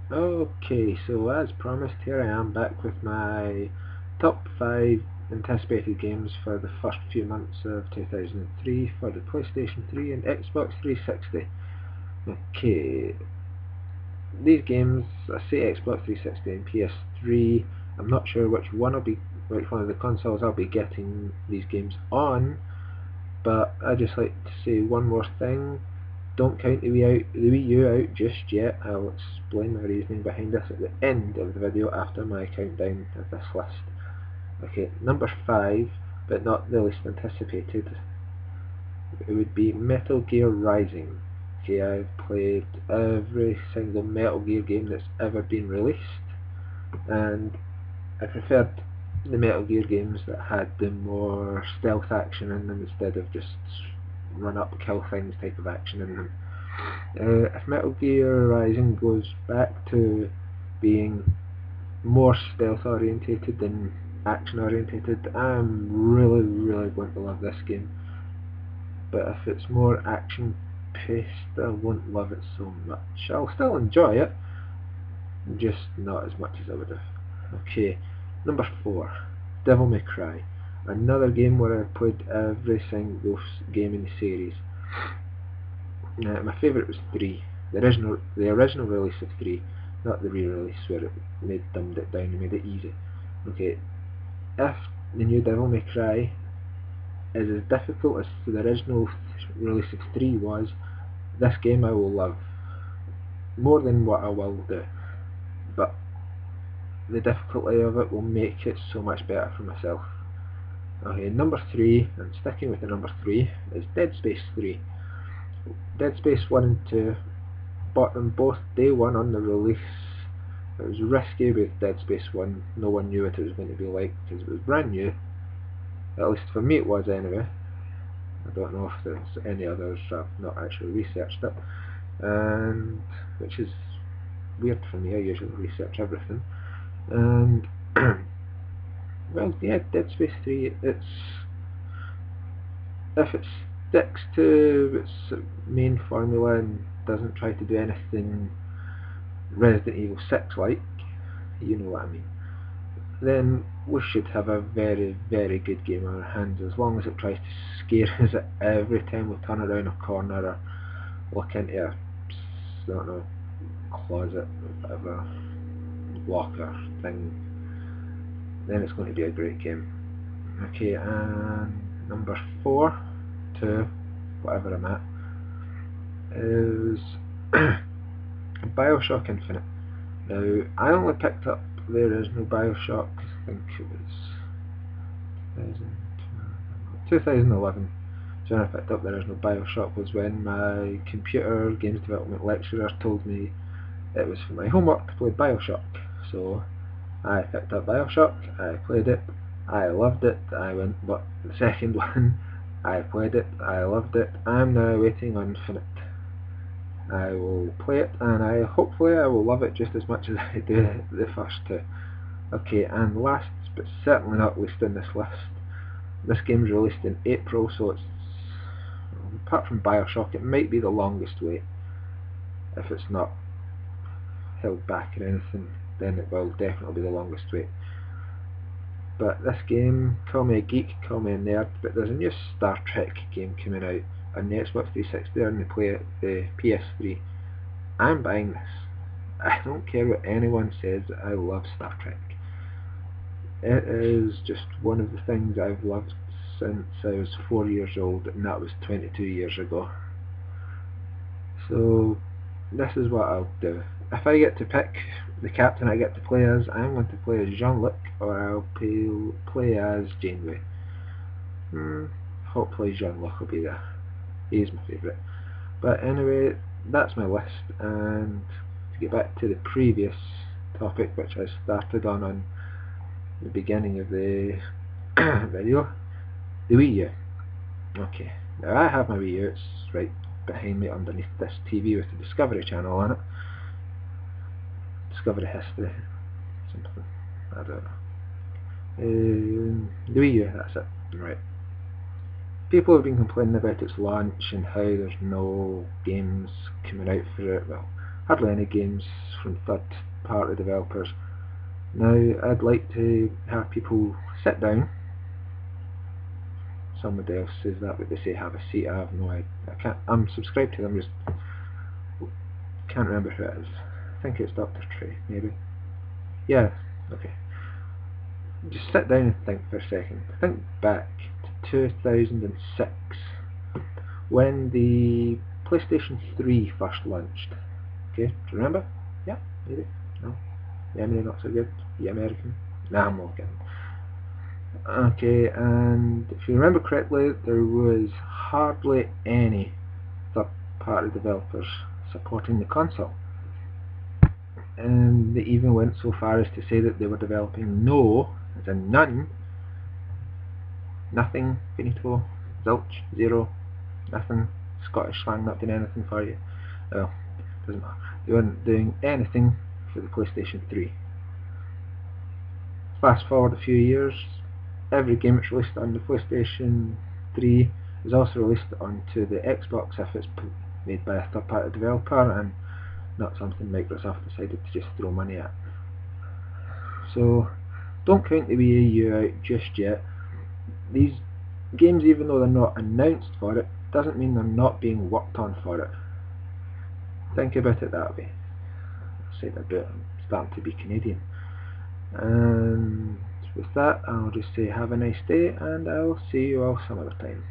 Okay, so as promised, here I am back with my top 5 anticipated games for the first few months of 2003 for the PlayStation 3 and Xbox 360. Okay, these games, I say Xbox 360 and PS3, I'm not sure which one of the consoles I'll be getting these games on, but I'd just like to say one more thing. Don't count the Wii U out just yet. I'll explain my reasoning behind this at the end of the video after my countdown of this list. Okay, number 5, but not the least anticipated, it would be Metal Gear Rising. Okay, I've played every single Metal Gear game that's ever been released, and I preferred the Metal Gear games that had the more stealth action in them instead of just run up kill things type of action in them. If Metal Gear Rising goes back to being more stealth orientated than action orientated, I'm really going to love this game. But if it's more action paced, I won't love it so much. I'll still enjoy it, just not as much as I would have. Okay, number 4, Devil May Cry. Another game where I've played every single game in the series. My favourite was 3, the original release of 3, not the re-release where they dumbed it down and made it easy. Okay, if the new Devil May Cry is as difficult as the original release of 3 was, this game I will love more than what I will do, but the difficulty of it will make it so much better for myself. Okay, number 3, and sticking with the number 3, is Dead Space 3. Dead Space 1 and 2, bought them both day 1 on the release. It was risky with Dead Space 1, no one knew what it was going to be like because it was brand new, at least for me it was anyway. I don't know if there's any others, I've not actually researched it, and which is weird for me, I usually research everything. And well, yeah, Dead Space 3, if it sticks to its main formula and doesn't try to do anything Resident Evil 6 like, you know what I mean, then we should have a very good game on our hands, as long as it tries to scare us every time we turn around a corner or look into a, I don't know, closet, whatever, locker thing, then it's going to be a great game. Okay, and number 4 to whatever I'm at is Bioshock Infinite. Now, I only picked up the original Bioshock, I think it was 2011. So when I picked up the original Bioshock was when my computer games development lecturer told me it was for my homework to play Bioshock. So I picked up Bioshock, I played it, I loved it, I went, but the second one, I played it, I loved it, I'm now waiting on Infinite. I will play it, and hopefully I will love it just as much as I do the first two. Okay, and last but certainly not least in this list, this game was released in April, so it's, apart from Bioshock, it might be the longest wait. If it's not held back or anything, then it will definitely be the longest wait. But this game, call me a geek, call me a nerd, but there's a new Star Trek game coming out on the Xbox 360 and the PS3. I'm buying this. I don't care what anyone says, I love Star Trek. It is just one of the things I've loved since I was 4 years old, and that was 22 years ago. So this is what I'll do. If I get to pick the captain I get to play as, I'm going to play as Jean-Luc, or I'll play as Janeway. Hopefully Jean-Luc will be there. He's my favourite. But anyway, that's my list, and to get back to the previous topic which I started on the beginning of the video, the Wii U. Okay, now I have my Wii U, it's right behind me underneath this TV with the Discovery Channel on it. Discovery History, something, I don't know. The Wii U, that's it, right. People have been complaining about its launch and how there's no games coming out for it, well, hardly any games from third-party developers. Now, I'd like to have people sit down. Somebody else says that, but they say have a seat. I have no idea. I'm subscribed to them, just can't remember who it is. I think it's Dr. Trey, maybe. Yeah, okay. Just sit down and think for a second. Think back to 2006, when the PlayStation 3 first launched. Okay, do you remember? Yeah, maybe. No? Memory not so good? You American? Nah, I'm all kidding. Okay, and if you remember correctly, there was hardly any third-party developers supporting the console. And they even went so far as to say that they were developing as in none, nothing, finito, zilch, zero, nothing, Scottish slang, not doing anything for you. Well, doesn't matter. They weren't doing anything for the PlayStation 3. Fast forward a few years, every game that's released on the PlayStation 3 is also released onto the Xbox if it's made by a third-party developer and not something Microsoft decided to just throw money at. So don't count the Wii U out just yet. These games, even though they're not announced for it, doesn't mean they're not being worked on for it. Think about it that way. I said a bit, I'm starting to be Canadian. And with that, I'll just say have a nice day, and I'll see you all some other time.